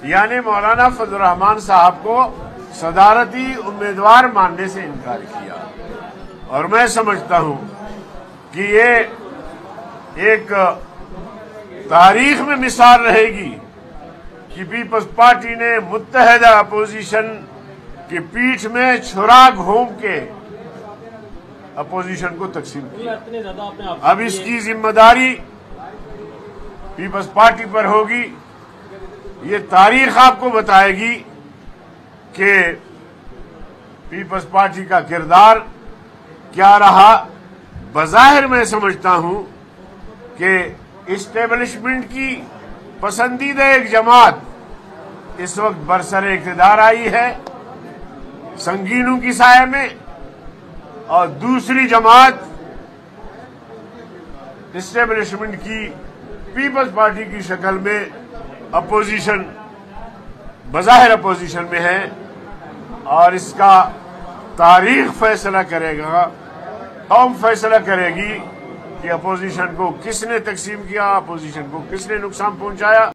یعنی مولانا فضل الرحمان صاحب کو صدارتی امیدوار ماننے سے انکار کیا، اور میں سمجھتا ہوں کہ یہ ایک تاریخ میں مثال رہے گی کہ پیپلز پارٹی نے متحدہ اپوزیشن کی پیٹھ میں چھرا گھوم کے اپوزیشن کو تقسیم کیا۔ اب اس کی ذمہ داری پیپلز پارٹی پر ہوگی۔ یہ تاریخ آپ کو بتائے گی کہ پیپلز پارٹی کا کردار کیا رہا۔ بظاہر میں سمجھتا ہوں کہ اسٹیبلشمنٹ کی پسندیدہ ایک جماعت اس وقت برسر اقتدار آئی ہے سنگینوں کی سائے میں، اور دوسری جماعت اسٹیبلشمنٹ کی پیپلز پارٹی کی شکل میں اپوزیشن، بظاہر اپوزیشن میں ہے، اور اس کا تاریخ فیصلہ کرے گا، قوم فیصلہ کرے گی کہ اپوزیشن کو کس نے تقسیم کیا، اپوزیشن کو کس نے نقصان پہنچایا۔